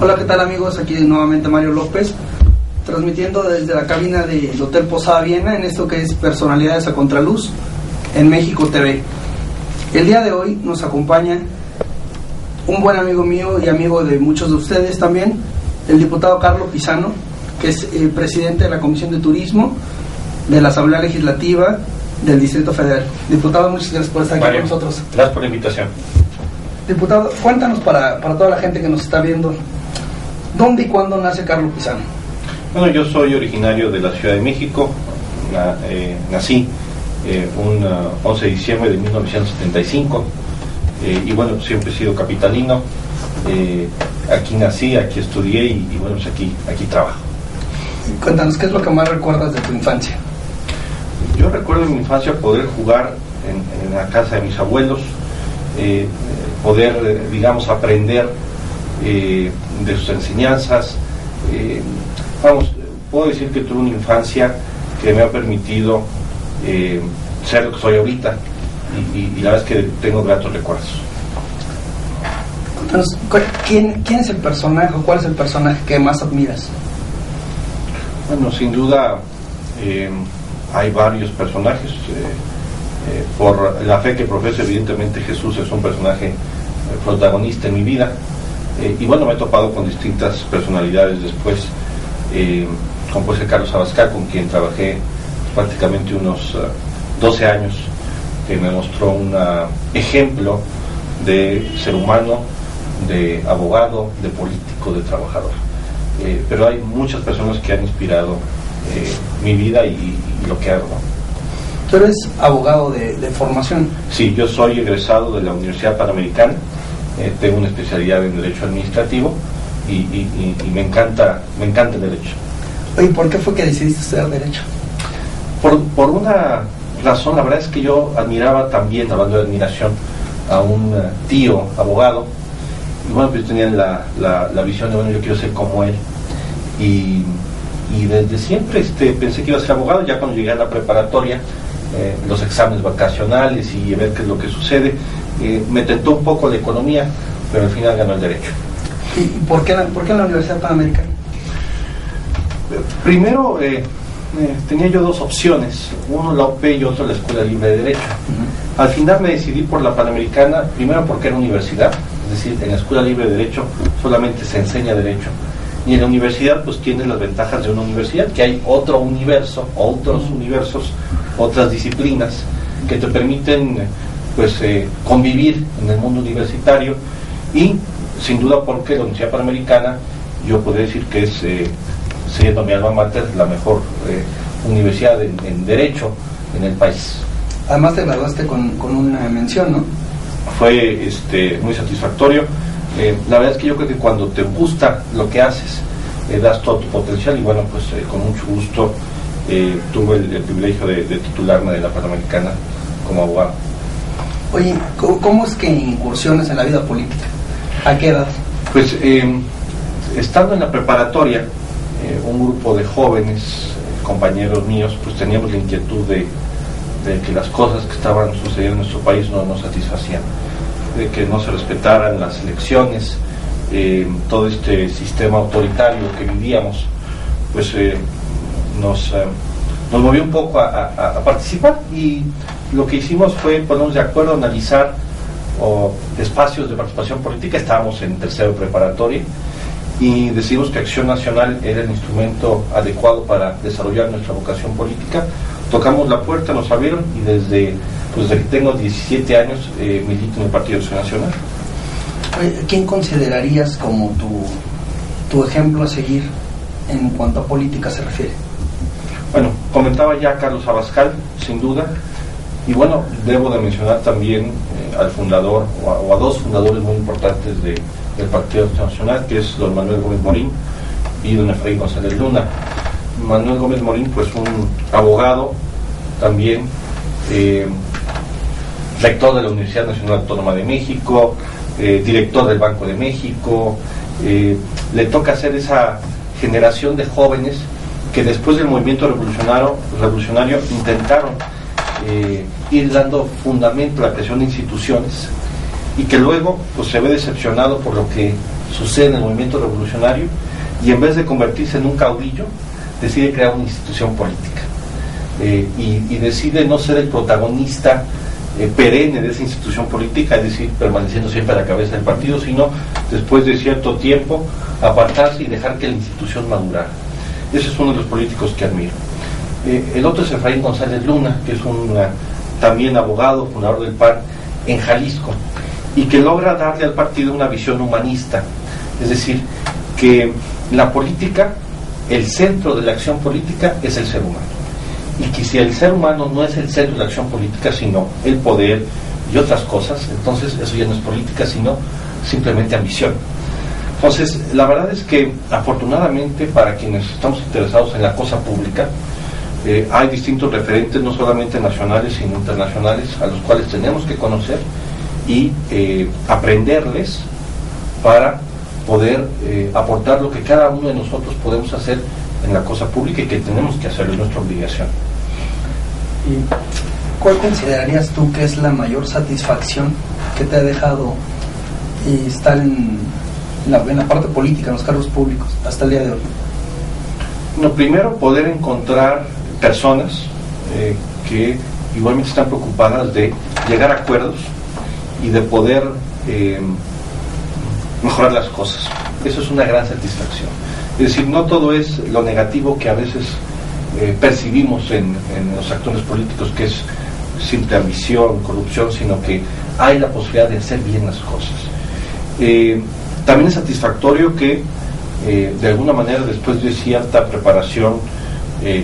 Hola, ¿qué tal amigos? Aquí nuevamente Mario López, transmitiendo desde la cabina del Hotel Posada Viena en esto que es Personalidades a Contraluz en México TV. El día de hoy nos acompaña un buen amigo mío y amigo de muchos de ustedes también, el diputado Carlos Pizano, que es el presidente de la Comisión de Turismo de la Asamblea Legislativa del Distrito Federal. Diputado, muchas gracias por estar aquí Mario, con nosotros. Gracias por la invitación. Diputado, cuéntanos para toda la gente que nos está viendo, ¿dónde y cuándo nace Carlos Pizano? Bueno, yo soy originario de la Ciudad de México. Nací un 11 de diciembre de 1975 y bueno, siempre he sido capitalino. Aquí nací, aquí estudié y bueno, pues aquí trabajo. Cuéntanos, ¿qué es lo que más recuerdas de tu infancia? Yo recuerdo en mi infancia poder jugar en la casa de mis abuelos, poder, digamos, aprender de sus enseñanzas. Puedo decir que tuve una infancia que me ha permitido ser lo que soy ahorita y la verdad es que tengo gratos recuerdos. Cuéntanos, ¿quién es el personaje o cuál es el personaje que más admiras? Bueno, sin duda hay varios personajes. Por la fe que profeso, evidentemente Jesús es un personaje protagonista en mi vida. Y bueno, me he topado con distintas personalidades después, como puede ser Carlos Abascal, con quien trabajé prácticamente unos 12 años, que me mostró un ejemplo de ser humano, de abogado, de político, de trabajador. Pero hay muchas personas que han inspirado mi vida y lo que hago. ¿Tú eres abogado de formación? Sí, yo soy egresado de la Universidad Panamericana. Tengo una especialidad en Derecho Administrativo y me encanta el Derecho. Oye, ¿por qué fue que decidiste estudiar Derecho? Por una razón. La verdad es que yo admiraba también, hablando de admiración, a un tío abogado, y bueno, pues tenía la visión de, bueno, yo quiero ser como él, y desde siempre pensé que iba a ser abogado. Ya cuando llegué a la preparatoria, los exámenes vacacionales y ver qué es lo que sucede, me tentó un poco la economía, pero al final ganó el Derecho. ¿Y por qué en la Universidad Panamericana? Primero, tenía yo dos opciones, uno la UP y otro la Escuela Libre de Derecho. Al final me decidí por la Panamericana, primero porque era universidad, es decir, en la Escuela Libre de Derecho solamente se enseña Derecho, y en la universidad pues tienes las ventajas de una universidad, que hay otro universo, otros universos, otras disciplinas que te permiten pues convivir en el mundo universitario, y sin duda porque la Universidad Panamericana, yo podría decir que es, siendo mi alma mater, la mejor universidad en Derecho en el país. Además te graduaste con una mención, ¿no? Fue muy satisfactorio. La verdad es que yo creo que cuando te gusta lo que haces, das todo tu potencial, y bueno, pues con mucho gusto tuve el privilegio de titularme de la Panamericana como abogado. Oye, ¿cómo es que incursiones en la vida política? ¿A qué edad? Pues estando en la preparatoria, un grupo de jóvenes, compañeros míos, pues teníamos la inquietud de que las cosas que estaban sucediendo en nuestro país no nos satisfacían, de que no se respetaran las elecciones, todo este sistema autoritario que vivíamos, pues nos movió un poco a participar, y lo que hicimos fue ponernos de acuerdo, analizar espacios de participación política. Estábamos en tercero de preparatoria y decidimos que Acción Nacional era el instrumento adecuado para desarrollar nuestra vocación política. Tocamos la puerta, nos abrieron, y desde que tengo 17 años milito en el Partido Acción Nacional. ¿Quién considerarías como tu ejemplo a seguir en cuanto a política se refiere? Bueno, comentaba ya Carlos Abascal, sin duda, y bueno, debo de mencionar también al fundador o a dos fundadores muy importantes del Partido Acción Nacional, que es don Manuel Gómez Morín y don Efraín González Luna. Manuel Gómez Morín, pues un abogado también, rector de la Universidad Nacional Autónoma de México, director del Banco de México. Le toca ser esa generación de jóvenes que después del movimiento revolucionario intentaron ir dando fundamento a la creación de instituciones, y que luego pues se ve decepcionado por lo que su sede en el movimiento revolucionario, y en vez de convertirse en un caudillo, decide crear una institución política. Y decide no ser el protagonista perenne de esa institución política, es decir, permaneciendo siempre a la cabeza del partido, sino después de cierto tiempo apartarse y dejar que la institución madurara. Ese es uno de los políticos que admiro. El otro es Efraín González Luna, que es también abogado, fundador del PAN en Jalisco, y que logra darle al partido una visión humanista, es decir, que la política, el centro de la acción política es el ser humano, y que si el ser humano no es el centro de la acción política, sino el poder y otras cosas, entonces eso ya no es política, sino simplemente ambición. Entonces, la verdad es que afortunadamente para quienes estamos interesados en la cosa pública, hay distintos referentes, no solamente nacionales, sino internacionales, a los cuales tenemos que conocer y aprenderles para poder aportar lo que cada uno de nosotros podemos hacer en la cosa pública y que tenemos que hacerlo, es nuestra obligación. ¿Y cuál considerarías tú que es la mayor satisfacción que te ha dejado estar en la parte política, en los cargos públicos, hasta el día de hoy? No, primero, poder encontrar personas que igualmente están preocupadas de llegar a acuerdos y de poder mejorar las cosas. Eso es una gran satisfacción. Es decir, no todo es lo negativo que a veces percibimos en los actores políticos, que es simple ambición, corrupción, sino que hay la posibilidad de hacer bien las cosas. También es satisfactorio que de alguna manera, después de cierta preparación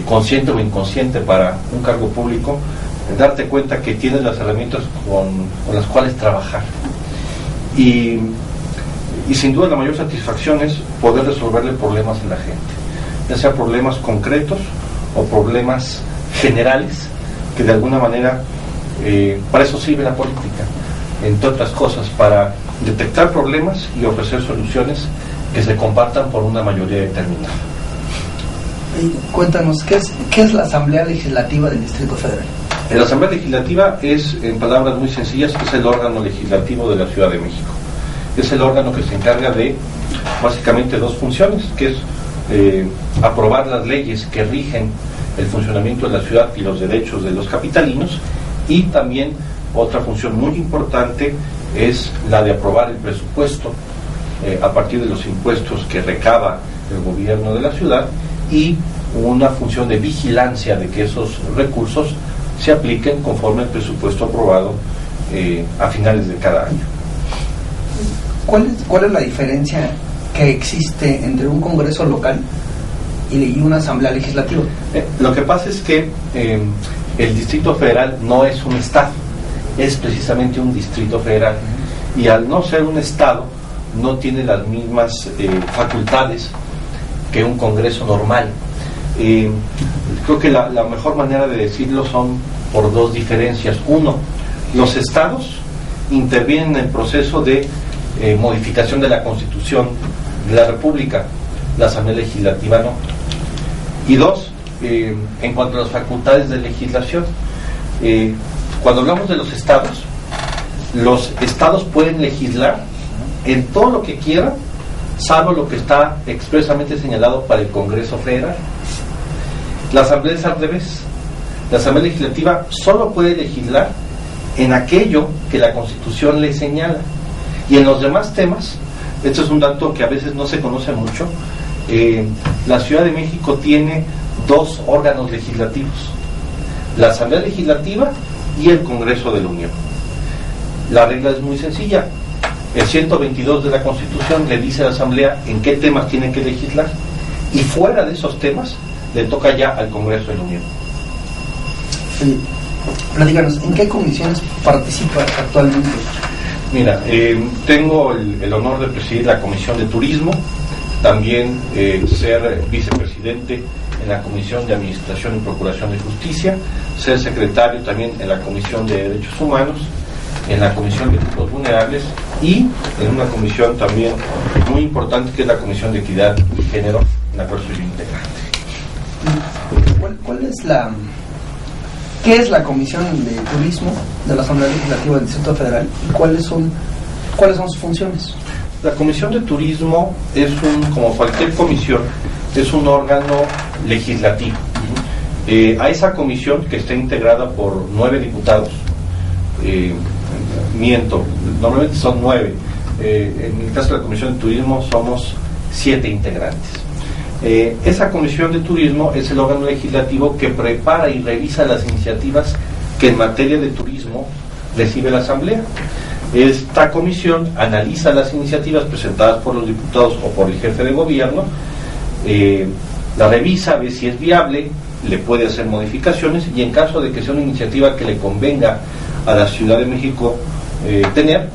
consciente o inconsciente para un cargo público, darte cuenta que tienes las herramientas con las cuales trabajar. Y sin duda la mayor satisfacción es poder resolverle problemas a la gente, ya sea problemas concretos o problemas generales, que de alguna manera para eso sirve la política, entre otras cosas, para detectar problemas y ofrecer soluciones que se compartan por una mayoría determinada. Y cuéntanos, ¿qué es la Asamblea Legislativa del Distrito Federal? La Asamblea Legislativa es, en palabras muy sencillas, es el órgano legislativo de la Ciudad de México. Es el órgano que se encarga de básicamente dos funciones, que es aprobar las leyes que rigen el funcionamiento de la ciudad y los derechos de los capitalinos, y también otra función muy importante es la de aprobar el presupuesto a partir de los impuestos que recaba el gobierno de la ciudad, y una función de vigilancia de que esos recursos se apliquen conforme al presupuesto aprobado a finales de cada año. ¿Cuál es la diferencia que existe entre un Congreso local y una Asamblea Legislativa? Lo que pasa es que el Distrito Federal no es un Estado, es precisamente un Distrito Federal, y al no ser un Estado no tiene las mismas facultades que un Congreso normal. Creo que la mejor manera de decirlo son por dos diferencias. Uno, los estados intervienen en el proceso de modificación de la Constitución de la República, la Asamblea Legislativa no. Y dos, en cuanto a las facultades de legislación, cuando hablamos de los estados pueden legislar en todo lo que quieran, salvo lo que está expresamente señalado para el Congreso Federal. La Asamblea es al revés. La Asamblea Legislativa solo puede legislar en aquello que la Constitución le señala, y en los demás temas, esto es un dato que a veces no se conoce mucho, la Ciudad de México tiene dos órganos legislativos, la Asamblea Legislativa y el Congreso de la Unión. La regla es muy sencilla. El 122 de la Constitución le dice a la Asamblea en qué temas tiene que legislar, y fuera de esos temas le toca ya al Congreso de la Unión. Platícanos, ¿en qué comisiones participa actualmente? Mira, tengo el honor de presidir la Comisión de Turismo, también ser vicepresidente en la Comisión de Administración y Procuración de Justicia, ser secretario también en la Comisión de Derechos Humanos, en la Comisión de Grupos Vulnerables, y en una comisión también muy importante que es la Comisión de Equidad y Género, en la cual soy integrante. ¿Qué es la Comisión de Turismo de la Asamblea Legislativa del Distrito Federal y cuáles son sus funciones? La Comisión de Turismo es como cualquier comisión, es un órgano legislativo. A esa comisión, que está integrada por 9 diputados, normalmente son 9, en el caso de la Comisión de Turismo somos 7 integrantes. Esa Comisión de Turismo es el órgano legislativo que prepara y revisa las iniciativas que en materia de turismo recibe la Asamblea. Esta comisión analiza las iniciativas presentadas por los diputados o por el jefe de gobierno, la revisa, ve si es viable, le puede hacer modificaciones, y en caso de que sea una iniciativa que le convenga a la Ciudad de México tener,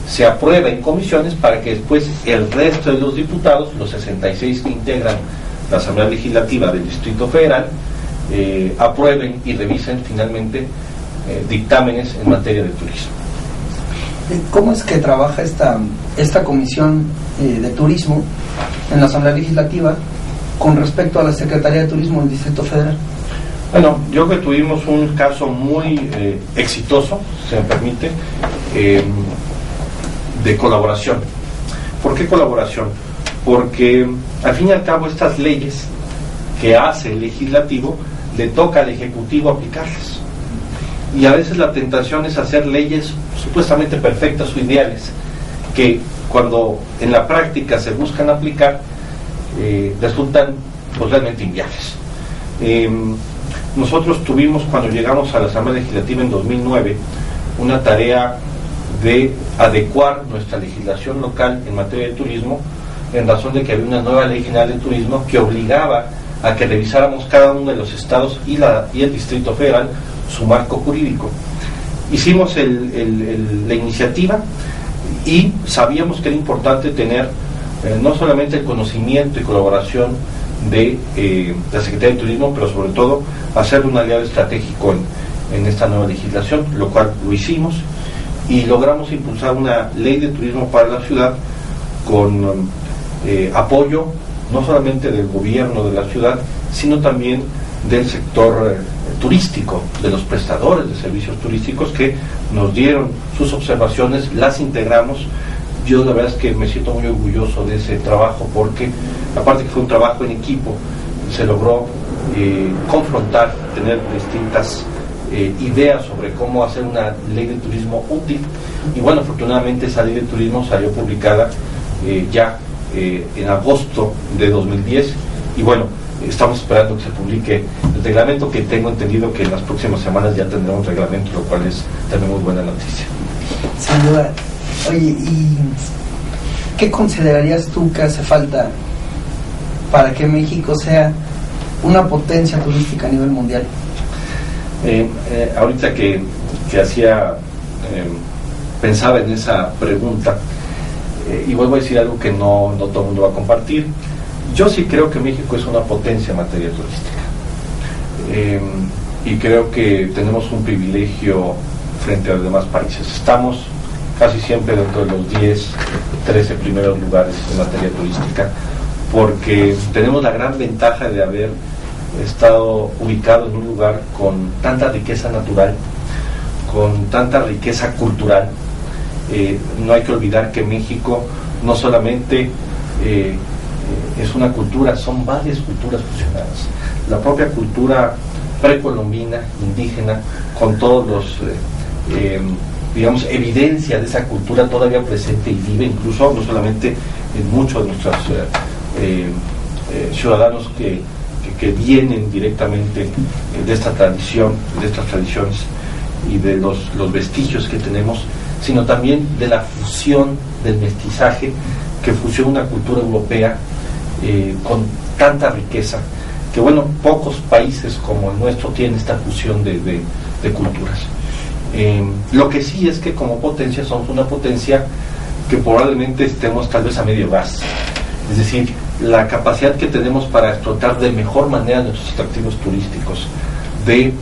se aprueba en comisiones para que después el resto de los diputados, los 66 que integran la Asamblea Legislativa del Distrito Federal, aprueben y revisen finalmente dictámenes en materia de turismo. ¿Cómo es que trabaja esta comisión de turismo en la Asamblea Legislativa con respecto a la Secretaría de Turismo del Distrito Federal? Bueno, yo creo que tuvimos un caso muy exitoso, si me permite, de colaboración. ¿Por qué colaboración? Porque al fin y al cabo estas leyes que hace el legislativo le toca al ejecutivo aplicarlas, y a veces la tentación es hacer leyes supuestamente perfectas o ideales que cuando en la práctica se buscan aplicar resultan pues realmente inviables. Nosotros tuvimos, cuando llegamos a la Asamblea Legislativa en 2009, una tarea de adecuar nuestra legislación local en materia de turismo, en razón de que había una nueva ley general de turismo que obligaba a que revisáramos cada uno de los estados y el Distrito Federal su marco jurídico. Hicimos la iniciativa y sabíamos que era importante tener no solamente el conocimiento y colaboración de la Secretaría de Turismo, pero sobre todo hacer un aliado estratégico en esta nueva legislación, lo cual lo hicimos, y logramos impulsar una ley de turismo para la ciudad con apoyo no solamente del gobierno de la ciudad, sino también del sector turístico, de los prestadores de servicios turísticos, que nos dieron sus observaciones, las integramos. Yo la verdad es que me siento muy orgulloso de ese trabajo, porque aparte que fue un trabajo en equipo, se logró confrontar, tener distintas ideas sobre cómo hacer una ley de turismo útil, y bueno, afortunadamente esa ley de turismo salió publicada ya en agosto de 2010, y bueno, estamos esperando que se publique el reglamento, que tengo entendido que en las próximas semanas ya tendremos reglamento, lo cual es también muy buena noticia. Sin duda. Oye, ¿y qué considerarías tú que hace falta para que México sea una potencia turística a nivel mundial? Ahorita que pensaba en esa pregunta, y vuelvo a decir algo que no todo el mundo va a compartir. Yo sí creo que México es una potencia en materia turística, y creo que tenemos un privilegio frente a los demás países. Estamos casi siempre dentro de los 10, 13 primeros lugares en materia turística, porque tenemos la gran ventaja de haber estado ubicado en un lugar con tanta riqueza natural, con tanta riqueza cultural. No hay que olvidar que México no solamente es una cultura, son varias culturas fusionadas. La propia cultura precolombina, indígena, con todos los digamos, evidencia de esa cultura todavía presente y viva, incluso no solamente en muchos de nuestros ciudadanos que vienen directamente de esta tradición, de estas tradiciones y de los vestigios que tenemos, sino también de la fusión, del mestizaje que fusiona una cultura europea con tanta riqueza, que bueno, pocos países como el nuestro tienen esta fusión de culturas. Lo que sí es que como potencia somos una potencia que probablemente estemos tal vez a medio gas, es decir, la capacidad que tenemos para explotar de mejor manera nuestros atractivos turísticos, de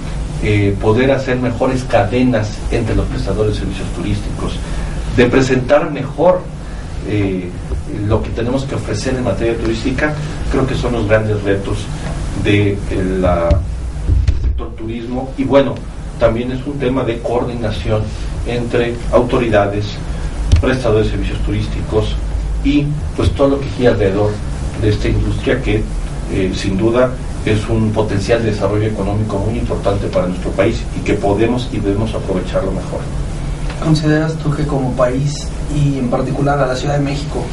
poder hacer mejores cadenas entre los prestadores de servicios turísticos, de presentar mejor lo que tenemos que ofrecer en materia turística, creo que son los grandes retos del sector turismo. Y bueno, también es un tema de coordinación entre autoridades, prestadores de servicios turísticos y pues todo lo que gira alrededor de esta industria que sin duda es un potencial de desarrollo económico muy importante para nuestro país y que podemos y debemos aprovecharlo mejor. ¿Consideras tú que como país y en particular a la Ciudad de México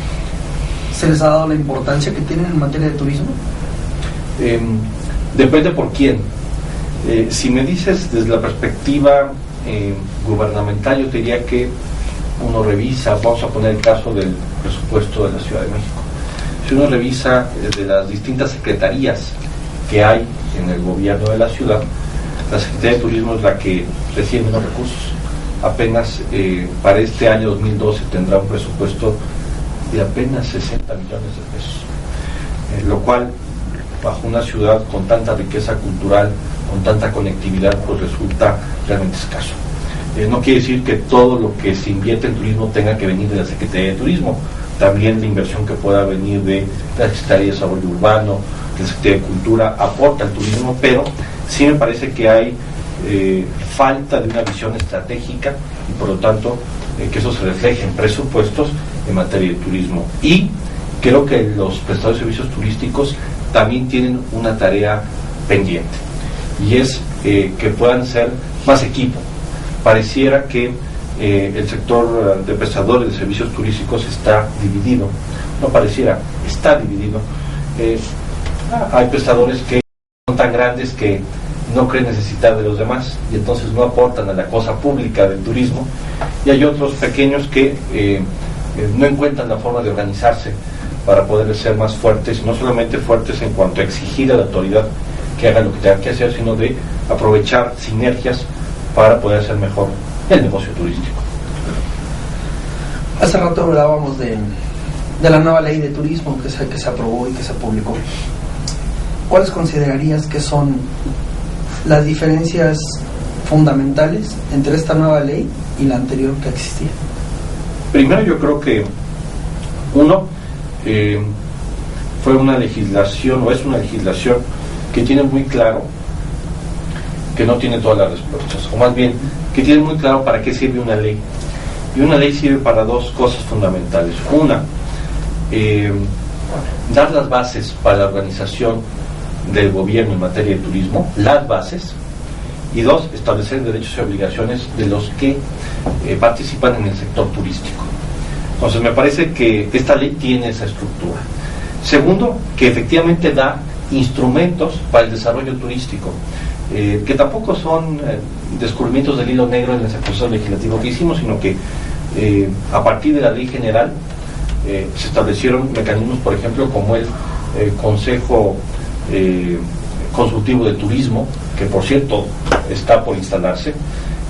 se les ha dado la importancia que tienen en materia de turismo? Depende por quién. Si me dices desde la perspectiva gubernamental, yo te diría que uno revisa, vamos a poner el caso del presupuesto de la Ciudad de México. Si uno revisa desde las distintas secretarías que hay en el gobierno de la ciudad, la Secretaría de Turismo es la que recibe menos recursos. Apenas para este año 2012 tendrá un presupuesto de apenas 60 millones de pesos, lo cual bajo una ciudad con tanta riqueza cultural, con tanta conectividad, pues resulta realmente escaso. No quiere decir que todo lo que se invierte en turismo tenga que venir de la Secretaría de Turismo, también la inversión que pueda venir de la Secretaría de Desarrollo Urbano, de la Secretaría de Cultura, aporta al turismo, pero sí me parece que hay falta de una visión estratégica y por lo tanto que eso se refleje en presupuestos en materia de turismo. Y creo que los prestadores de servicios turísticos también tienen una tarea pendiente y es que puedan ser más equipo. Pareciera que el sector de prestadores de servicios turísticos está dividido, no pareciera, está dividido. Hay prestadores que son tan grandes que no creen necesitar de los demás y entonces no aportan a la cosa pública del turismo, y hay otros pequeños que no encuentran la forma de organizarse para poder ser más fuertes, no solamente fuertes en cuanto a exigir a la autoridad que haga lo que tenga que hacer, sino de aprovechar sinergias para poder hacer mejor el negocio turístico. Hace rato hablábamos de la nueva ley de turismo que se aprobó y que se publicó. ¿Cuáles considerarías que son las diferencias fundamentales entre esta nueva ley y la anterior que existía? Primero, yo creo que uno, fue una legislación, o es una legislación que tiene muy claro que no tiene todas las respuestas, o más bien que tiene muy claro para qué sirve una ley. Y una ley sirve para dos cosas fundamentales. Una, dar las bases para la organización del gobierno en materia de turismo, las bases. Y dos, establecer derechos y obligaciones de los que participan en el sector turístico. Entonces me parece que esta ley tiene esa estructura. Segundo, que efectivamente da instrumentos para el desarrollo turístico, que tampoco son descubrimientos del hilo negro en ese proceso legislativo que hicimos, sino que a partir de la ley general se establecieron mecanismos, por ejemplo, como el Consejo Consultivo de Turismo, que por cierto está por instalarse.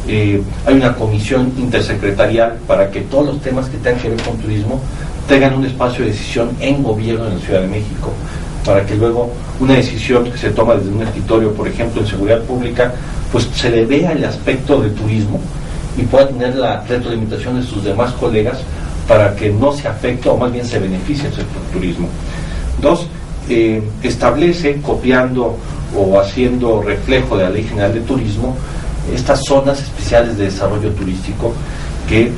Hay una comisión intersecretarial para que todos los temas que tengan que ver con turismo tengan un espacio de decisión en gobierno en la Ciudad de México, para que luego una decisión que se toma desde un escritorio, por ejemplo en seguridad pública, pues se le vea el aspecto de turismo y pueda tener la retroalimentación de sus demás colegas para que no se afecte o más bien se beneficie el sector turismo. Dos, establece, copiando o haciendo reflejo de la Ley General de Turismo, estas zonas especiales de desarrollo turístico que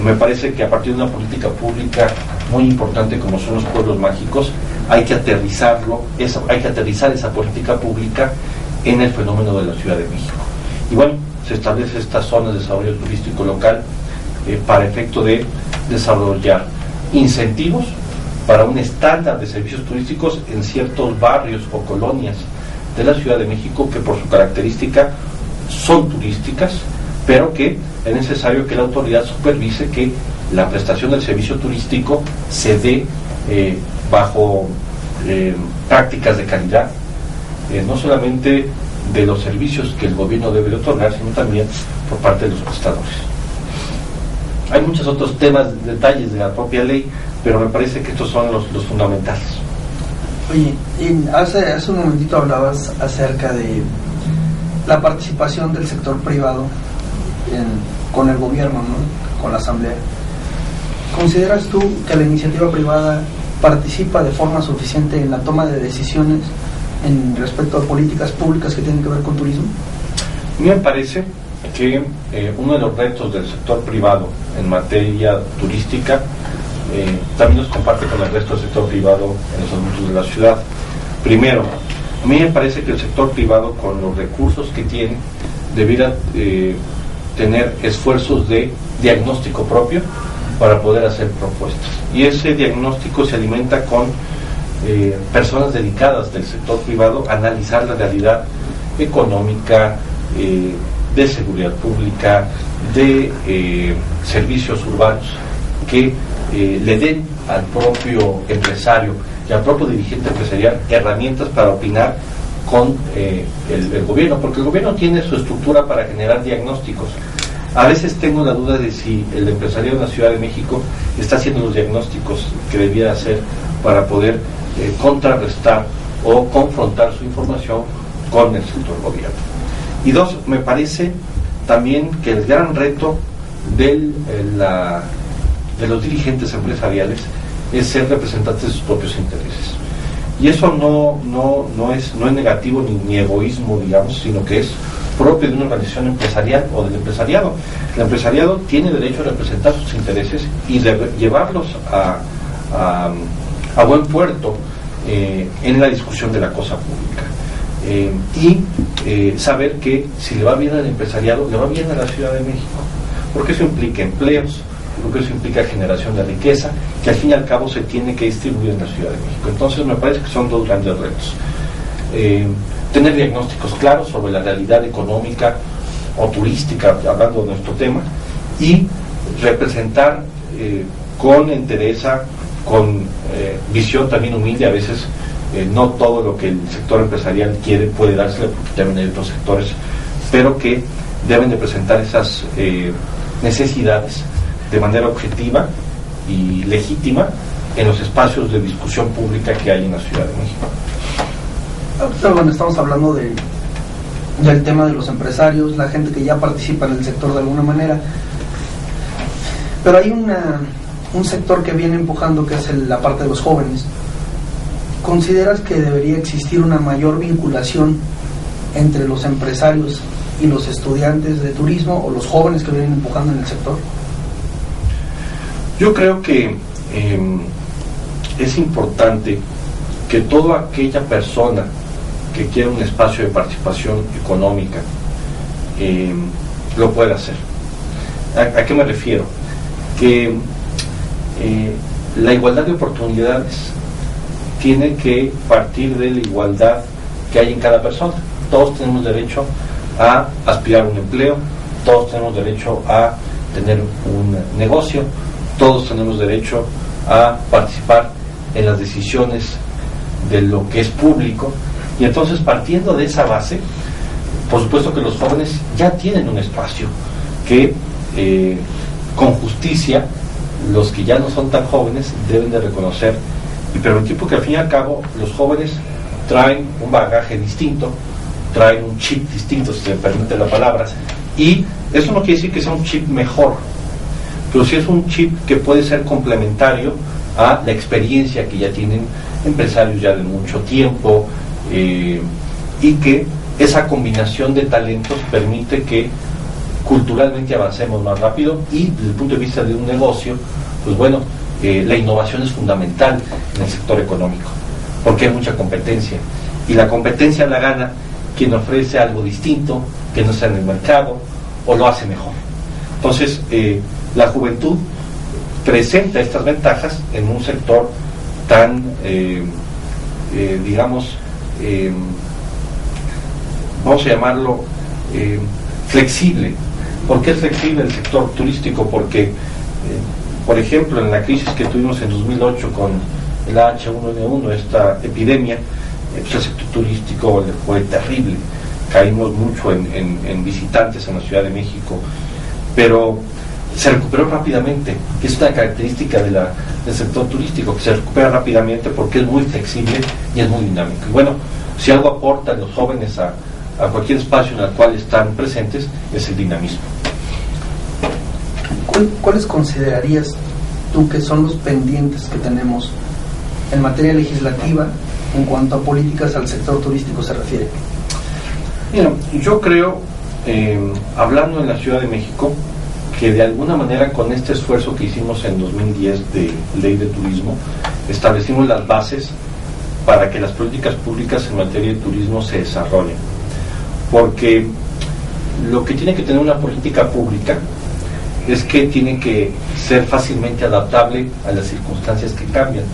me parece que a partir de una política pública muy importante como son los pueblos mágicos, hay que aterrizar esa política pública en el fenómeno de la Ciudad de México. Y bueno, se establece estas zonas de desarrollo turístico local para efecto de desarrollar incentivos para un estándar de servicios turísticos en ciertos barrios o colonias de la Ciudad de México que por su característica son turísticas, pero que es necesario que la autoridad supervise que la prestación del servicio turístico se dé bajo prácticas de calidad, no solamente de los servicios que el gobierno debe de otorgar, sino también por parte de los prestadores. Hay muchos otros temas, detalles de la propia ley, pero me parece que estos son los fundamentales. Oye, hace un momentito hablabas acerca de la participación del sector privado con el gobierno, ¿no? Con la asamblea. ¿Consideras tú que la iniciativa privada participa de forma suficiente en la toma de decisiones en respecto a políticas públicas que tienen que ver con turismo? A mí me parece que uno de los retos del sector privado en materia turística también nos comparte con el resto del sector privado en los asuntos de la ciudad. Primero, a mí me parece que el sector privado, con los recursos que tiene, debiera tener esfuerzos de diagnóstico propio para poder hacer propuestas. Y ese diagnóstico se alimenta con personas dedicadas del sector privado a analizar la realidad económica, de seguridad pública, de servicios urbanos, que le den al propio empresario y al propio dirigente empresarial herramientas para opinar con el gobierno, porque el gobierno tiene su estructura para generar diagnósticos. A veces tengo la duda de si el empresariado de la Ciudad de México está haciendo los diagnósticos que debiera hacer para poder contrarrestar o confrontar su información con el sector gobierno. Y dos, me parece también que el gran reto de los dirigentes empresariales es ser representantes de sus propios intereses. Y eso no es negativo ni egoísmo, digamos, sino que es propio de una organización empresarial o del empresariado. El empresariado tiene derecho a representar sus intereses y de llevarlos a buen puerto en la discusión de la cosa pública. Y saber que si le va bien al empresariado, le va bien a la Ciudad de México, porque eso implica empleos, porque eso implica generación de riqueza, que al fin y al cabo se tiene que distribuir en la Ciudad de México. Entonces me parece que son dos grandes retos. Tener diagnósticos claros sobre la realidad económica o turística, hablando de nuestro tema, y representar con entereza, con visión también humilde. A veces no todo lo que el sector empresarial quiere puede dárselo, porque también hay otros sectores, pero que deben de presentar esas necesidades de manera objetiva y legítima en los espacios de discusión pública que hay en la Ciudad de México. Pero bueno, estamos hablando del tema de los empresarios, la gente que ya participa en el sector de alguna manera, pero hay un sector que viene empujando, que es la parte de los jóvenes. ¿Consideras que debería existir una mayor vinculación entre los empresarios y los estudiantes de turismo o los jóvenes que vienen empujando en el sector? Yo creo que es importante que toda aquella persona que quiera un espacio de participación económica lo pueda hacer. ¿A qué me refiero? Que la igualdad de oportunidades tiene que partir de la igualdad que hay en cada persona. Todos tenemos derecho a aspirar a un empleo, todos tenemos derecho a tener un negocio, todos tenemos derecho a participar en las decisiones de lo que es público. Y entonces, partiendo de esa base, por supuesto que los jóvenes ya tienen un espacio que con justicia los que ya no son tan jóvenes deben de reconocer y permitir, porque al fin y al cabo los jóvenes traen un bagaje distinto, traen un chip distinto, si se me permite la palabra, y eso no quiere decir que sea un chip mejor, pero sí es un chip que puede ser complementario a la experiencia que ya tienen empresarios ya de mucho tiempo, y que esa combinación de talentos permite que culturalmente avancemos más rápido. Y desde el punto de vista de un negocio, pues bueno, la innovación es fundamental en el sector económico, porque hay mucha competencia, y la competencia la gana quien ofrece algo distinto, que no está en el mercado, o lo hace mejor. Entonces, la juventud presenta estas ventajas en un sector tan, digamos, vamos a llamarlo flexible. ¿Por qué es flexible el sector turístico? Porque, por ejemplo, en la crisis que tuvimos en 2008 con el H1N1, esta epidemia, pues el sector turístico le fue terrible. Caímos mucho en visitantes en la Ciudad de México, pero se recuperó rápidamente, que es una característica del sector turístico, que se recupera rápidamente porque es muy flexible y es muy dinámico. Y bueno, si algo aportan los jóvenes a cualquier espacio en el cual están presentes, es el dinamismo. ¿Cuáles considerarías tú que son los pendientes que tenemos en materia legislativa en cuanto a políticas al sector turístico se refiere? Mira, yo creo, hablando en la Ciudad de México, que de alguna manera con este esfuerzo que hicimos en 2010 de Ley de Turismo, establecimos las bases para que las políticas públicas en materia de turismo se desarrollen. Porque lo que tiene que tener una política pública es que tiene que ser fácilmente adaptable a las circunstancias que cambian.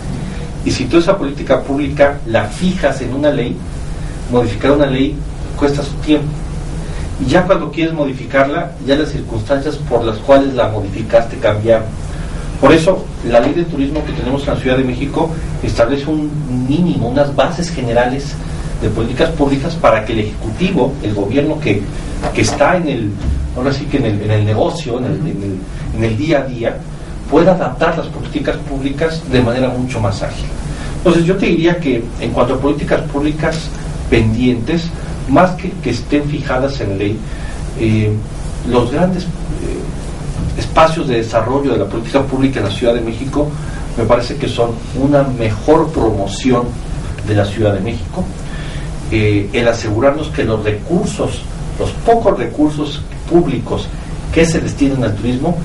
Y si tú esa política pública la fijas en una ley, modificar una ley cuesta su tiempo. Y ya cuando quieres modificarla, ya las circunstancias por las cuales la modificaste cambiaron. Por eso, la ley de turismo que tenemos en la Ciudad de México establece un mínimo, unas bases generales de políticas públicas para que el Ejecutivo, el gobierno que está ahora sí que en el negocio, en el día a día, pueda adaptar las políticas públicas de manera mucho más ágil. Entonces yo te diría que en cuanto a políticas públicas pendientes, más que estén fijadas en ley, los grandes espacios de desarrollo de la política pública en la Ciudad de México me parece que son una mejor promoción de la Ciudad de México, el asegurarnos que los recursos, los pocos recursos públicos que se destinan al turismo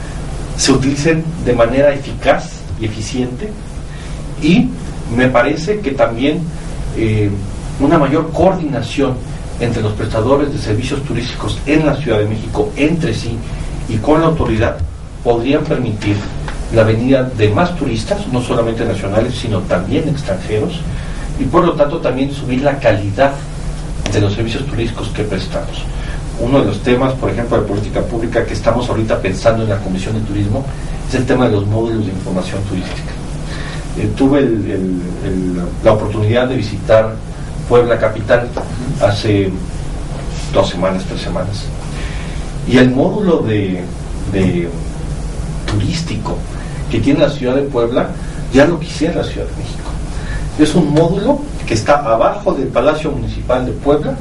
se utilicen de manera eficaz y eficiente, y me parece que también una mayor coordinación entre los prestadores de servicios turísticos en la Ciudad de México, entre sí y con la autoridad, podrían permitir la venida de más turistas, no solamente nacionales, sino también extranjeros, y por lo tanto también subir la calidad de los servicios turísticos que prestamos. Uno de los temas, por ejemplo, de política pública que estamos ahorita pensando en la Comisión de Turismo es el tema de los módulos de información turística. Tuve la oportunidad de visitar Puebla capital hace 2 semanas, 3 semanas, y el módulo de turístico que tiene la ciudad de Puebla ya lo quisiera la Ciudad de México. Es un módulo que está abajo del Palacio Municipal de Puebla,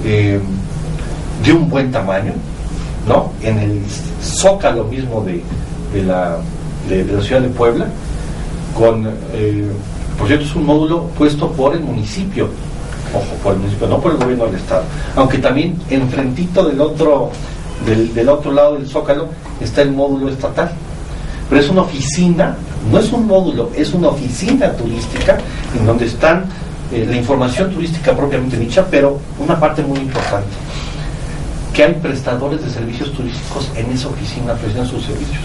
de un buen tamaño, ¿no? En el zócalo mismo de la ciudad de Puebla, por cierto, es un módulo puesto por el municipio, ojo, por el municipio, no por el gobierno del estado, aunque también enfrentito del otro lado del zócalo está el módulo estatal, pero es una oficina, no es un módulo, es una oficina turística en donde están la información turística propiamente dicha, pero una parte muy importante, que hay prestadores de servicios turísticos en esa oficina ofreciendo sus servicios.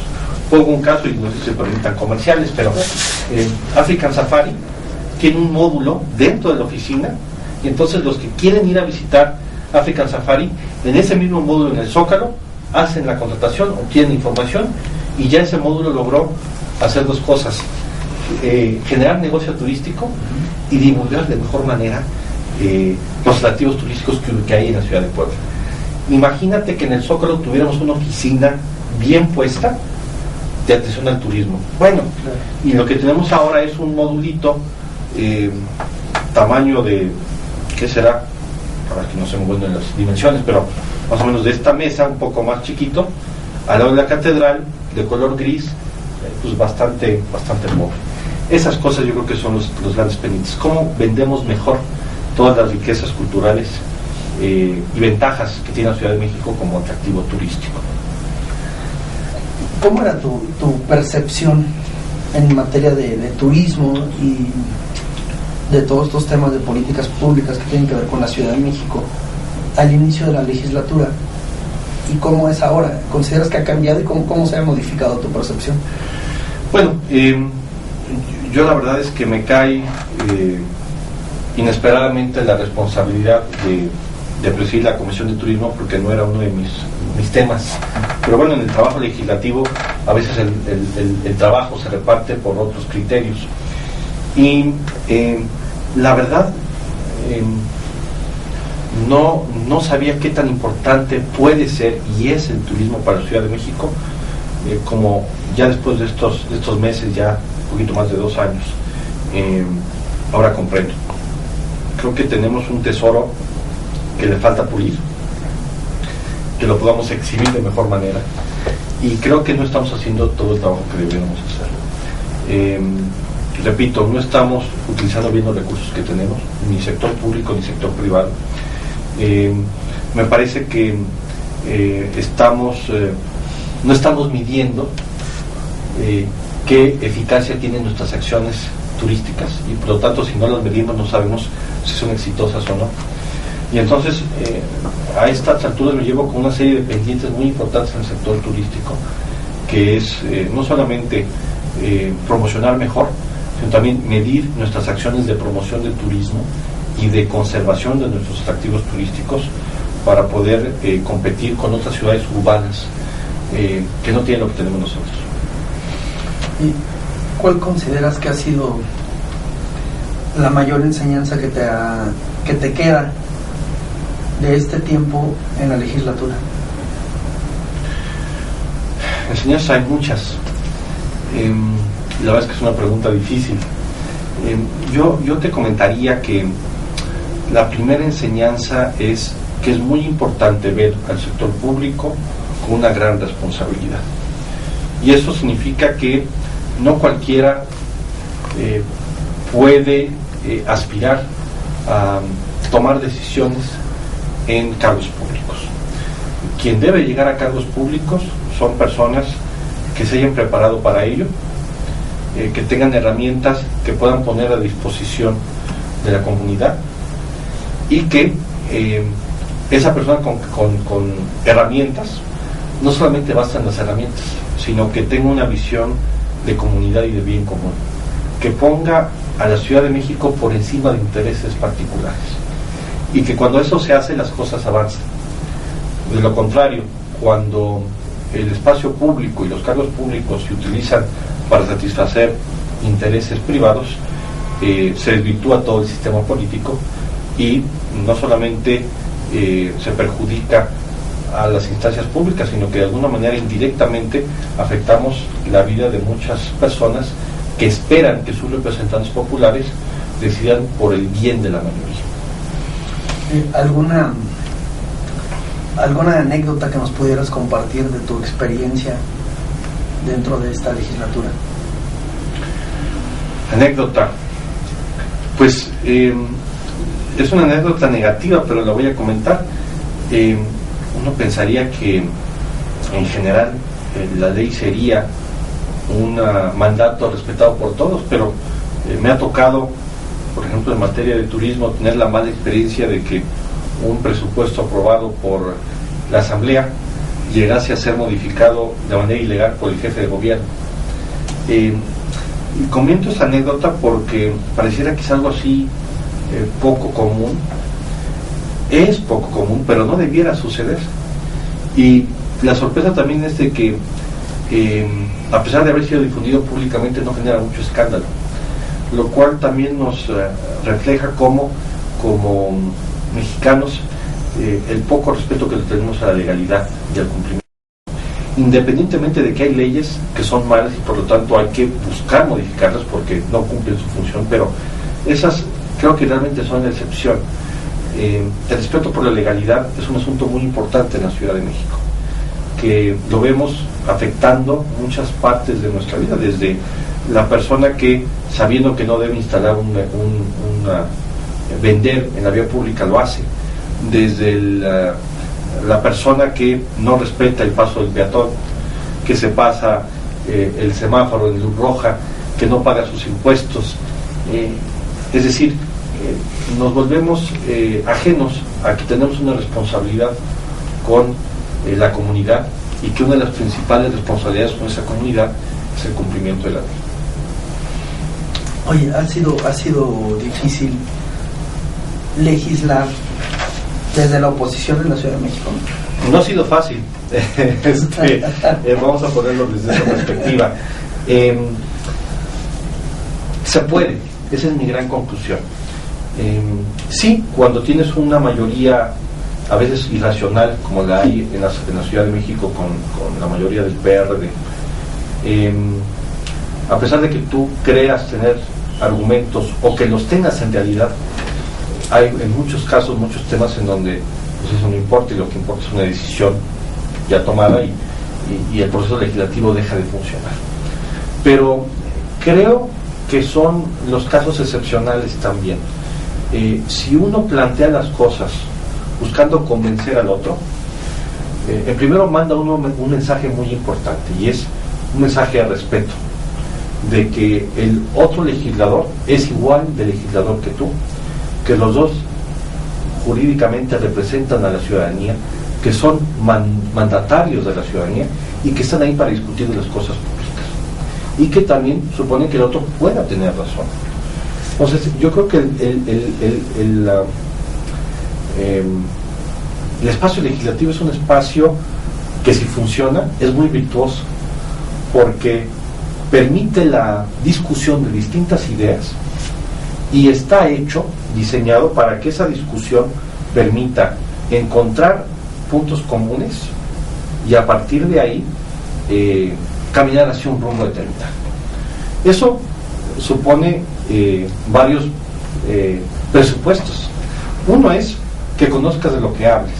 Pongo un caso, y no sé si se permitan comerciales, pero African Safari tiene un módulo dentro de la oficina, y entonces los que quieren ir a visitar African Safari, en ese mismo módulo en el Zócalo, hacen la contratación, obtienen información, y ya ese módulo logró hacer 2 cosas: generar negocio turístico y divulgar de mejor manera los atractivos turísticos que hay en la ciudad de Puebla. Imagínate que en el Zócalo tuviéramos una oficina bien puesta de atención al turismo. Bueno, y lo que tenemos ahora es un modulito tamaño de, ¿qué será? Para que no se me vuelvan las dimensiones, pero más o menos de esta mesa, un poco más chiquito, al lado de la catedral, de color gris, pues bastante pobre. Esas cosas yo creo que son los grandes pendientes. ¿Cómo vendemos mejor todas las riquezas culturales y ventajas que tiene la Ciudad de México como atractivo turístico? ¿Cómo era tu percepción en materia de turismo y de todos estos temas de políticas públicas que tienen que ver con la Ciudad de México al inicio de la legislatura? ¿Y cómo es ahora? ¿Consideras que ha cambiado y cómo se ha modificado tu percepción? Bueno, yo la verdad es que me cae inesperadamente la responsabilidad de presidir la Comisión de Turismo, porque no era uno de mis temas. Pero bueno, en el trabajo legislativo a veces el trabajo se reparte por otros criterios. Y la verdad, no sabía qué tan importante puede ser y es el turismo para la Ciudad de México, como ya después de estos meses, ya un poquito más de 2 años, ahora comprendo. Creo que tenemos un tesoro que le falta pulir, que lo podamos exhibir de mejor manera, y creo que no estamos haciendo todo el trabajo que deberíamos hacer. Repito, no estamos utilizando bien los recursos que tenemos, ni sector público ni sector privado. Me parece que estamos no estamos midiendo qué eficacia tienen nuestras acciones turísticas, y por lo tanto si no las medimos no sabemos si son exitosas o no. Y entonces a estas alturas me llevo con una serie de pendientes muy importantes en el sector turístico, que es no solamente promocionar mejor, sino también medir nuestras acciones de promoción del turismo y de conservación de nuestros atractivos turísticos para poder competir con otras ciudades urbanas que no tienen lo que tenemos nosotros. ¿Y cuál consideras que ha sido la mayor enseñanza que te queda de este tiempo en la legislatura? Enseñanzas hay muchas. La verdad es que es una pregunta difícil. Yo te comentaría que la primera enseñanza es que es muy importante ver al sector público con una gran responsabilidad. Y eso significa que no cualquiera puede aspirar a tomar decisiones en cargos públicos. Quien debe llegar a cargos públicos son personas que se hayan preparado para ello, que tengan herramientas que puedan poner a disposición de la comunidad, y que esa persona con herramientas, no solamente bastan las herramientas, sino que tenga una visión de comunidad y de bien común, que ponga a la Ciudad de México por encima de intereses particulares, y que cuando eso se hace las cosas avanzan. De lo contrario, cuando el espacio público y los cargos públicos se utilizan para satisfacer intereses privados, se desvirtúa todo el sistema político, y no solamente se perjudica a las instancias públicas, sino que de alguna manera indirectamente afectamos la vida de muchas personas que esperan que sus representantes populares decidan por el bien de la mayoría. ¿Alguna anécdota que nos pudieras compartir de tu experiencia dentro de esta legislatura? Anécdota, pues es una anécdota negativa, pero la voy a comentar. Uno pensaría que en general la ley sería un mandato respetado por todos, pero me ha tocado, por ejemplo, en materia de turismo, tener la mala experiencia de que un presupuesto aprobado por la Asamblea llegase a ser modificado de manera ilegal por el jefe de gobierno. Y comento esta anécdota porque pareciera que es algo así poco común. Es poco común, pero no debiera suceder. Y la sorpresa también es de que a pesar de haber sido difundido públicamente, no genera mucho escándalo, lo cual también nos refleja como mexicanos el poco respeto que le tenemos a la legalidad y al cumplimiento, independientemente de que hay leyes que son malas y por lo tanto hay que buscar modificarlas porque no cumplen su función, pero esas creo que realmente son la excepción. El respeto por la legalidad es un asunto muy importante en la Ciudad de México, que lo vemos afectando muchas partes de nuestra vida, desde la persona que, sabiendo que no debe instalar vender en la vía pública, lo hace, desde la persona que no respeta el paso del peatón, que se pasa el semáforo en luz roja, que no paga sus impuestos, es decir, nos volvemos ajenos a que tenemos una responsabilidad con la comunidad, y que una de las principales responsabilidades con esa comunidad es el cumplimiento de la ley. Oye, ha sido difícil legislar desde la oposición en la Ciudad de México. No ha sido fácil. Vamos a ponerlo desde esa perspectiva. Se puede, esa es mi gran conclusión. Sí, cuando tienes una mayoría a veces irracional, como la hay en la Ciudad de México con la mayoría del PRD, a pesar de que tú creas tener argumentos o que los tengas en realidad, hay en muchos casos, muchos temas en donde pues eso no importa, y lo que importa es una decisión ya tomada, y el proceso legislativo deja de funcionar. Pero creo que son los casos excepcionales también. Si uno plantea las cosas buscando convencer al otro, en primero manda uno un mensaje muy importante, y es un mensaje de respeto, de que el otro legislador es igual de legislador que tú, que los dos jurídicamente representan a la ciudadanía, que son mandatarios de la ciudadanía y que están ahí para discutir de las cosas públicas, y que también supone que el otro pueda tener razón. Entonces yo creo que el espacio legislativo es un espacio que, si funciona, es muy virtuoso, porque permite la discusión de distintas ideas y está diseñado para que esa discusión permita encontrar puntos comunes y a partir de ahí caminar hacia un rumbo determinado. Eso supone varios presupuestos. Uno es que conozcas de lo que hables.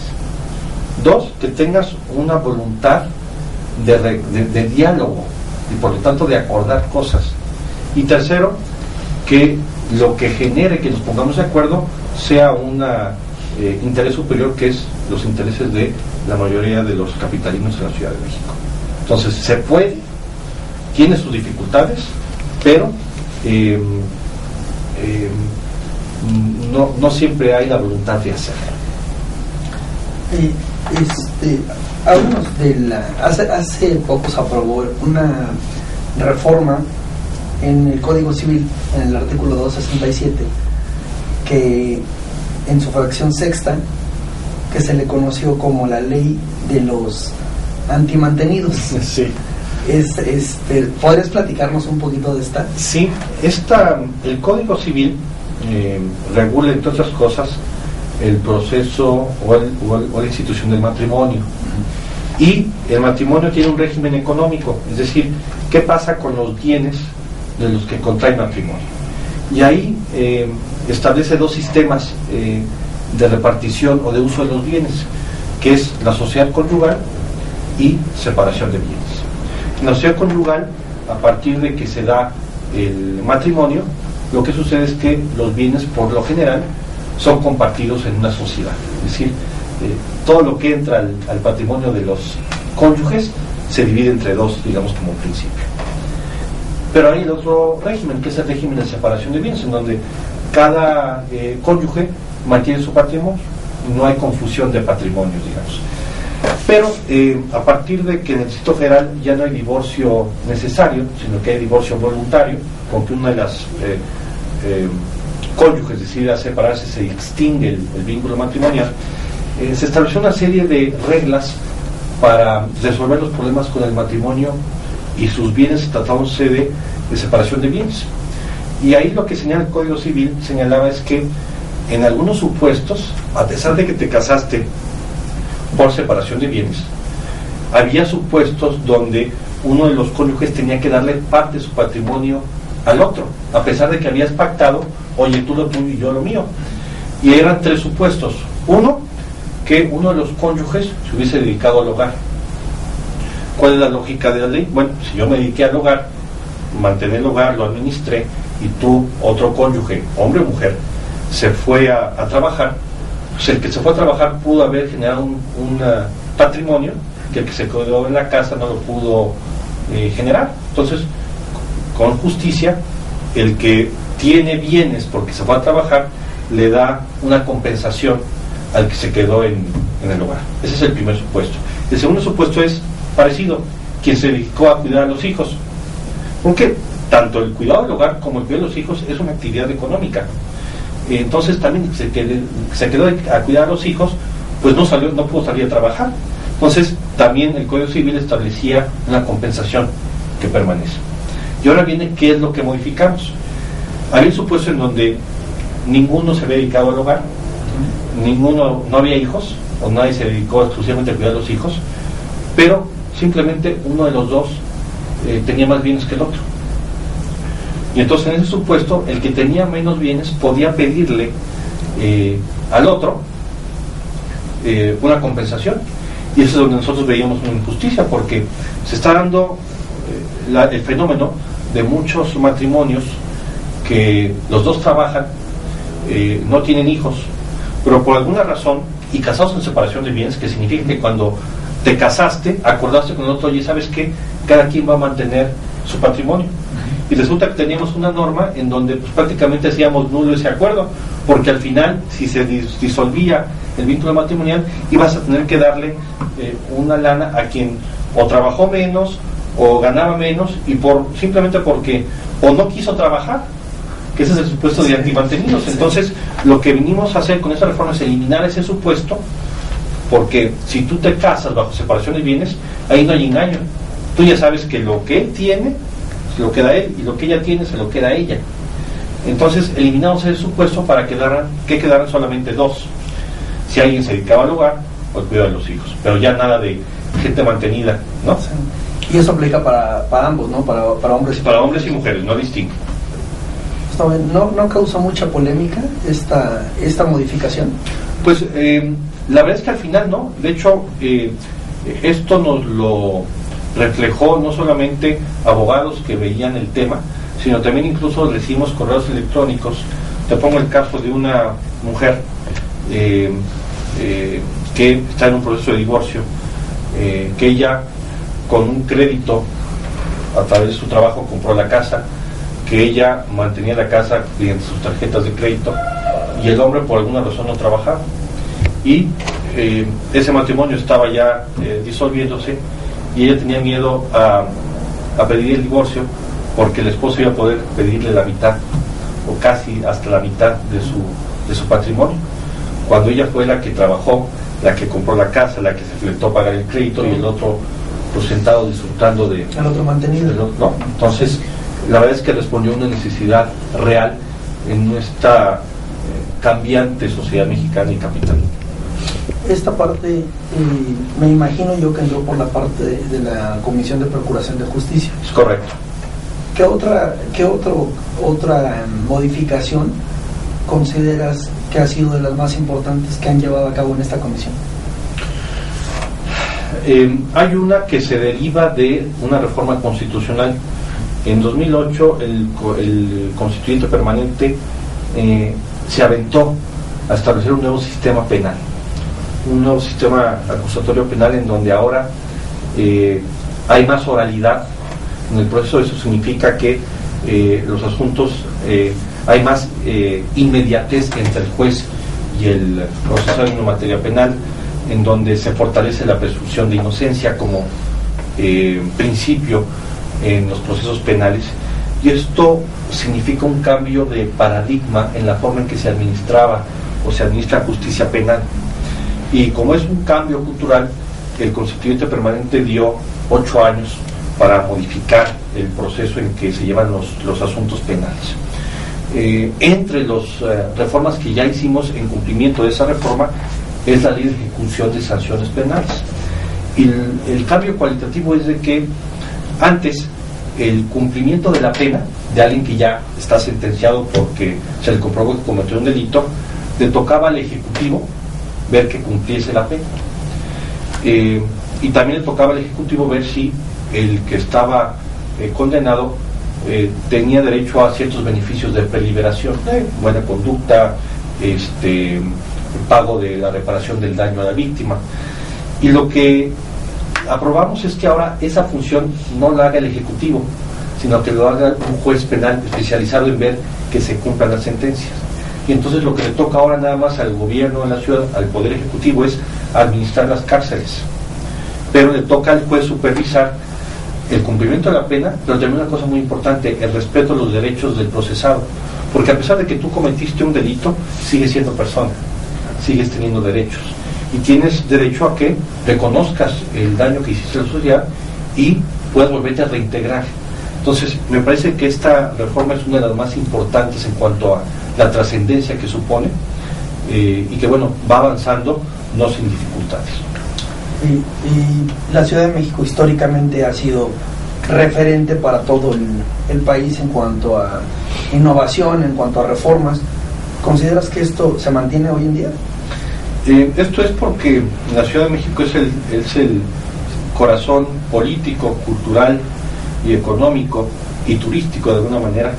Dos, que tengas una voluntad de diálogo y por lo tanto de acordar cosas. Y tercero, que lo que genere que nos pongamos de acuerdo sea un interés superior, que es los intereses de la mayoría de los capitalinos en la Ciudad de México. Entonces se puede, tiene sus dificultades, pero no siempre hay la voluntad de hacerlo. Hace poco se aprobó una reforma en el Código Civil, en el artículo 267, que en su fracción sexta, que se le conoció como la ley de los antimantenidos. Sí. ¿Podrías platicarnos un poquito de esta? Sí, el Código Civil regula, entre otras cosas, el proceso o la institución del matrimonio. Y el matrimonio tiene un régimen económico, es decir, ¿qué pasa con los bienes de los que contraen matrimonio? Y ahí establece dos sistemas de repartición o de uso de los bienes, que es la sociedad conyugal y separación de bienes. En la sociedad conyugal, a partir de que se da el matrimonio, lo que sucede es que los bienes, por lo general, son compartidos en una sociedad. Es decir, todo lo que entra al patrimonio de los cónyuges se divide entre dos, digamos, como principio. Pero hay el otro régimen, que es el régimen de separación de bienes, en donde cada cónyuge mantiene su patrimonio, no hay confusión de patrimonios, digamos. Pero a partir de que en el Distrito Federal ya no hay divorcio necesario, sino que hay divorcio voluntario, con que una de las cónyuges decida separarse, se extingue el vínculo matrimonial, se estableció una serie de reglas para resolver los problemas con el matrimonio y sus bienes, tratándose de separación de bienes. Y ahí lo que señala el Código Civil, señalaba, es que en algunos supuestos, a pesar de que te casaste por separación de bienes, había supuestos donde uno de los cónyuges tenía que darle parte de su patrimonio al otro, a pesar de que habías pactado, oye, tú lo tuyo y yo lo mío. Y eran tres supuestos. Uno, que uno de los cónyuges se hubiese dedicado al hogar. ¿Cuál es la lógica de la ley? Bueno, si yo me dediqué al hogar, mantener el hogar, lo administré, y tú, otro cónyuge, hombre o mujer, se fue a trabajar, pues el que se fue a trabajar pudo haber generado un patrimonio que el que se quedó en la casa no lo pudo generar. Entonces, con justicia, el que tiene bienes porque se fue a trabajar le da una compensación al que se quedó en el hogar. Ese es el primer supuesto. El segundo supuesto es parecido, quien se dedicó a cuidar a los hijos, porque tanto el cuidado del hogar como el cuidado de los hijos es una actividad económica. Entonces también se quedó a cuidar a los hijos, pues no pudo salir a trabajar. Entonces también el Código Civil establecía una compensación que permanece. Y ahora viene qué es lo que modificamos. Había un supuesto en donde ninguno se había dedicado al hogar, no había hijos, o nadie se dedicó exclusivamente a cuidar a los hijos, pero simplemente uno de los dos tenía más bienes que el otro. Y entonces en ese supuesto, el que tenía menos bienes podía pedirle al otro una compensación. Y eso es donde nosotros veíamos una injusticia, porque se está dando el fenómeno de muchos matrimonios que los dos trabajan, no tienen hijos, pero por alguna razón, y casados en separación de bienes, que significa que cuando te casaste, acordaste con el otro, oye, ¿sabes qué? Cada quien va a mantener su patrimonio. Y resulta que teníamos una norma en donde pues, prácticamente hacíamos nulo ese acuerdo, porque al final, si se disolvía el vínculo matrimonial, ibas a tener que darle una lana a quien o trabajó menos o ganaba menos, y simplemente porque o no quiso trabajar, que ese es el supuesto de antimantenidos. Entonces, lo que vinimos a hacer con esa reforma es eliminar ese supuesto, porque si tú te casas bajo separación de bienes, ahí no hay engaño. Tú ya sabes que lo que él tiene se lo queda a él, y lo que ella tiene se lo queda a ella. Entonces eliminamos ese supuesto para que quedaran solamente dos: si alguien se dedicaba al hogar o al cuidado de los hijos, pero ya nada de gente mantenida, ¿no? Sí. Y eso aplica para ambos, ¿no? Para hombres y para hombres y mujeres, no distinto. ¿No causa mucha polémica esta modificación? Pues la verdad es que al final no. De hecho, esto nos lo reflejó no solamente abogados que veían el tema, sino también incluso recibimos correos electrónicos. Te pongo el caso de una mujer que está en un proceso de divorcio, que ella con un crédito a través de su trabajo compró la casa, que ella mantenía la casa mediante sus tarjetas de crédito, y el hombre por alguna razón no trabajaba, y ese matrimonio estaba ya disolviéndose, y ella tenía miedo a pedir el divorcio, porque el esposo iba a poder pedirle la mitad o casi hasta la mitad de su patrimonio, cuando ella fue la que trabajó, la que compró la casa, la que se fletó a pagar el crédito, y el otro pues sentado disfrutando de el otro mantenido. ¿no? Entonces la verdad es que respondió a una necesidad real en nuestra cambiante sociedad mexicana y capitalina. Esta parte, me imagino yo que entró por la parte de la Comisión de Procuración de Justicia. Es correcto. ¿Qué otra modificación consideras que ha sido de las más importantes que han llevado a cabo en esta comisión? Hay una que se deriva de una reforma constitucional. En 2008 el constituyente permanente se aventó a establecer un nuevo sistema penal, un nuevo sistema acusatorio penal, en donde ahora hay más oralidad en el proceso. Eso significa que los asuntos, hay más inmediatez entre el juez y el procesado en materia penal, en donde se fortalece la presunción de inocencia como principio en los procesos penales, y esto significa un cambio de paradigma en la forma en que se administraba o se administra justicia penal. Y como es un cambio cultural, el constituyente permanente dio 8 años para modificar el proceso en que se llevan los asuntos penales. Entre las reformas que ya hicimos en cumplimiento de esa reforma es la ley de ejecución de sanciones penales. Y el cambio cualitativo es de que antes el cumplimiento de la pena de alguien que ya está sentenciado porque se le comprobó que cometió un delito, le tocaba al Ejecutivo ver que cumpliese la pena, y también le tocaba al Ejecutivo ver si el que estaba condenado tenía derecho a ciertos beneficios de preliberación, buena conducta, pago de la reparación del daño a la víctima. Y lo que aprobamos es que ahora esa función no la haga el Ejecutivo, sino que lo haga un juez penal especializado en ver que se cumplan las sentencias. Y entonces lo que le toca ahora nada más al gobierno de la ciudad, al Poder Ejecutivo, es administrar las cárceles, pero le toca al juez supervisar el cumplimiento de la pena, pero también una cosa muy importante, el respeto a los derechos del procesado, porque a pesar de que tú cometiste un delito, sigues siendo persona, sigues teniendo derechos, y tienes derecho a que reconozcas el daño que hiciste a la sociedad y puedas volverte a reintegrar. Entonces, me parece que esta reforma es una de las más importantes en cuanto a la trascendencia que supone, y que, bueno, va avanzando, no sin dificultades. Y la Ciudad de México históricamente ha sido referente para todo el país en cuanto a innovación, en cuanto a reformas. ¿Consideras que esto se mantiene hoy en día? Esto es porque la Ciudad de México es el corazón político, cultural y económico y turístico de alguna manera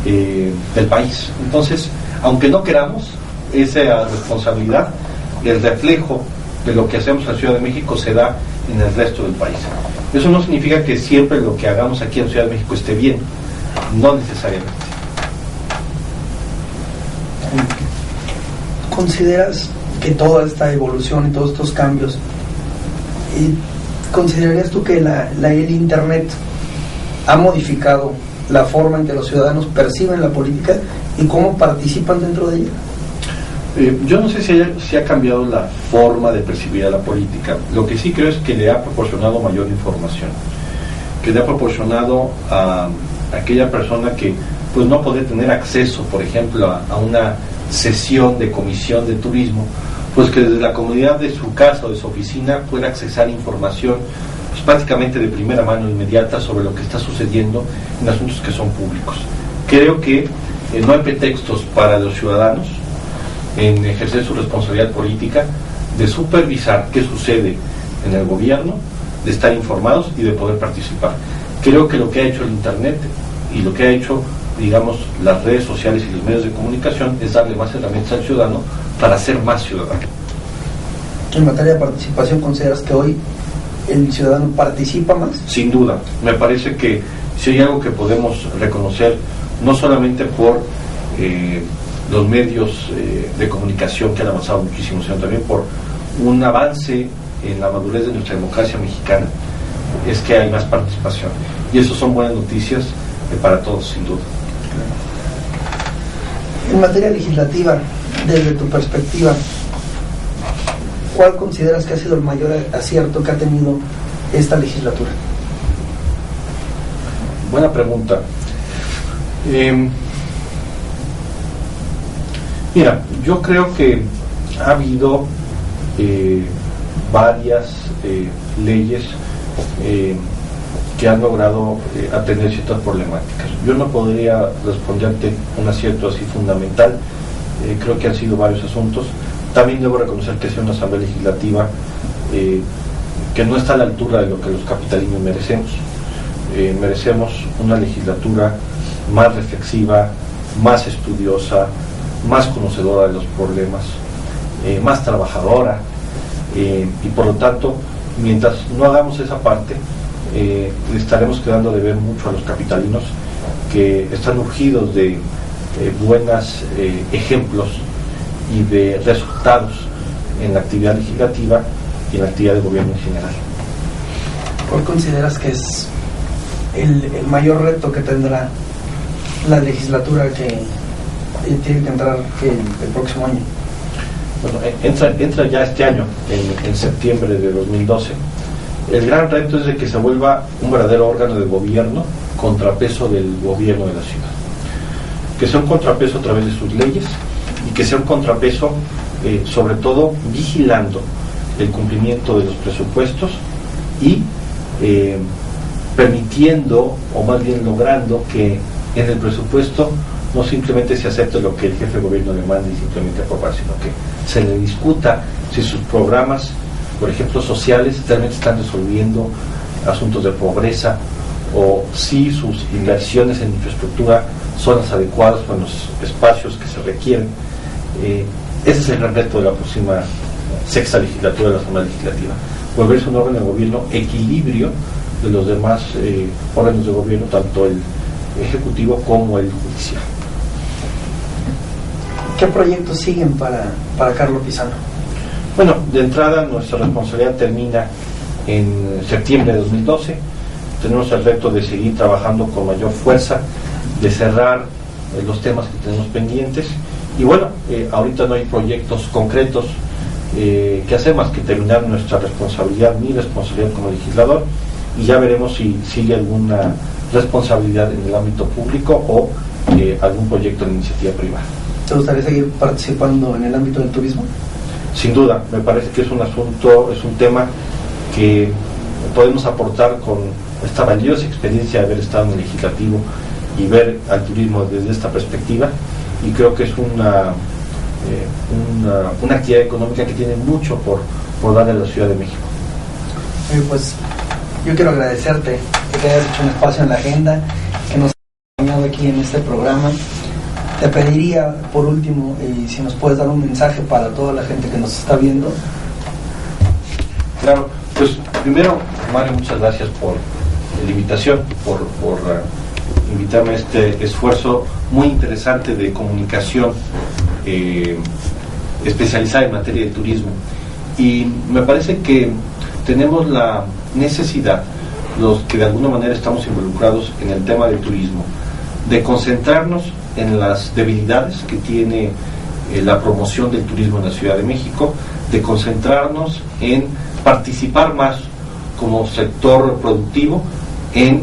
del país. Entonces, aunque no queramos, esa responsabilidad, el reflejo de lo que hacemos en la Ciudad de México se da en el resto del país. Eso no significa que siempre lo que hagamos aquí en Ciudad de México esté bien, no necesariamente. ¿Consideras que toda esta evolución y todos estos cambios, considerarías tú que el Internet ha modificado la forma en que los ciudadanos perciben la política y cómo participan dentro de ella? Yo no sé si ha cambiado la forma de percibir a la política. Lo que sí creo es que le ha proporcionado mayor información, que le ha proporcionado a aquella persona que pues no puede tener acceso, por ejemplo, a una sesión de comisión de turismo, pues que desde la comodidad de su casa o de su oficina pueda accesar información pues prácticamente de primera mano, inmediata, sobre lo que está sucediendo en asuntos que son públicos. Creo que no hay pretextos para los ciudadanos en ejercer su responsabilidad política de supervisar qué sucede en el gobierno, de estar informados y de poder participar. Creo que lo que ha hecho el Internet y lo que ha hecho, digamos, las redes sociales y los medios de comunicación es darle más herramientas al ciudadano para ser más ciudadano. En materia de participación, ¿consideras que hoy el ciudadano participa más? Sin duda, me parece que si hay algo que podemos reconocer, no solamente por los medios de comunicación que han avanzado muchísimo, sino también por un avance en la madurez de nuestra democracia mexicana, es que hay más participación. Y eso son buenas noticias para todos, sin duda. En materia legislativa, desde tu perspectiva, ¿cuál consideras que ha sido el mayor acierto que ha tenido esta legislatura? Buena pregunta. Mira, yo creo que ha habido varias leyes que han logrado atender ciertas problemáticas. Yo no podría responderte un acierto así fundamental. Creo que han sido varios asuntos. También debo reconocer que ha sido una asamblea legislativa que no está a la altura de lo que los capitalinos merecemos. Merecemos una legislatura más reflexiva, más estudiosa, más conocedora de los problemas, más trabajadora, y por lo tanto, mientras no hagamos esa parte, le estaremos quedando de ver mucho a los capitalinos, que están urgidos de buenos ejemplos y de resultados en la actividad legislativa y en la actividad de gobierno en general. ¿Cuál consideras que es el mayor reto que tendrá la legislatura que tiene que entrar el próximo año? Bueno, entra ya este año, en septiembre de 2012. El gran reto es de que se vuelva un verdadero órgano de gobierno, contrapeso del gobierno de la ciudad. Que sea un contrapeso a través de sus leyes y que sea un contrapeso, sobre todo, vigilando el cumplimiento de los presupuestos y permitiendo, o más bien logrando, que en el presupuesto no simplemente se acepte lo que el jefe de gobierno le manda y simplemente aprobar, sino que se le discuta si sus programas, por ejemplo, sociales, realmente están resolviendo asuntos de pobreza, o si sus inversiones en infraestructura son las adecuadas con los espacios que se requieren. Ese es el gran reto de la próxima sexta legislatura de la Asamblea Legislativa, volverse un órgano de gobierno equilibrio de los demás órganos de gobierno, tanto el ejecutivo como el judicial. ¿Qué proyectos siguen para Carlos Pizano? Bueno, de entrada nuestra responsabilidad termina en septiembre de 2012. Tenemos el reto de seguir trabajando con mayor fuerza, de cerrar los temas que tenemos pendientes. Y bueno, ahorita no hay proyectos concretos que hacer más que terminar nuestra responsabilidad, mi responsabilidad como legislador, y ya veremos si sigue alguna responsabilidad en el ámbito público o algún proyecto de iniciativa privada. ¿Te gustaría seguir participando en el ámbito del turismo? Sin duda, me parece que es un asunto, es un tema que podemos aportar con esta valiosa experiencia de haber estado en el legislativo y ver al turismo desde esta perspectiva, y creo que es una actividad económica que tiene mucho por darle a la Ciudad de México. Pues yo quiero agradecerte que hayas hecho un espacio en la agenda, que nos hayas acompañado aquí en este programa. Te pediría, por último, si nos puedes dar un mensaje para toda la gente que nos está viendo. Claro, pues Primero, Mario, muchas gracias por la invitación, por invitarme a este esfuerzo muy interesante de comunicación especializada en materia de turismo. Y me parece que tenemos la necesidad, los que de alguna manera estamos involucrados en el tema del turismo, de concentrarnos en las debilidades que tiene la promoción del turismo en la Ciudad de México, de concentrarnos en participar más como sector productivo en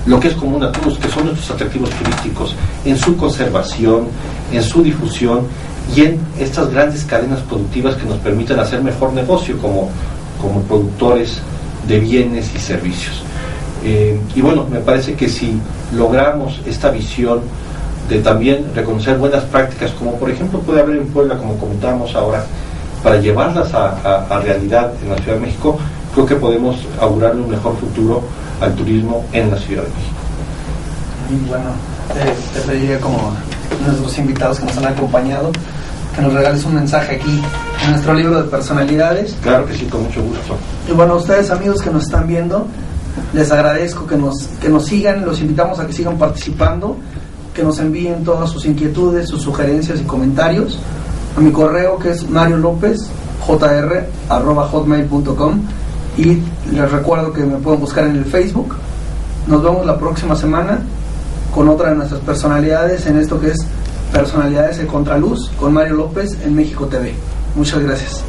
lo que es común a todos, que son nuestros atractivos turísticos, en su conservación, en su difusión y en estas grandes cadenas productivas que nos permitan hacer mejor negocio como productores de bienes y servicios. Y bueno, me parece que si logramos esta visión de también reconocer buenas prácticas, como por ejemplo puede haber en Puebla, como comentábamos ahora, para llevarlas a realidad en la Ciudad de México, creo que podemos augurarle un mejor futuro al turismo en la Ciudad de México. Y bueno, te pediría, como nuestros invitados que nos han acompañado, que nos regales un mensaje aquí en nuestro libro de personalidades. Claro que sí, con mucho gusto. Y bueno, a ustedes, amigos que nos están viendo, les agradezco que nos sigan, los invitamos a que sigan participando, que nos envíen todas sus inquietudes, sus sugerencias y comentarios a mi correo, que es mariolopez@hotmail.com, y les recuerdo que me pueden buscar en el Facebook. Nos vemos la próxima semana con otra de nuestras personalidades en esto que es Personalidades de Contraluz con Mario López en México TV. Muchas gracias.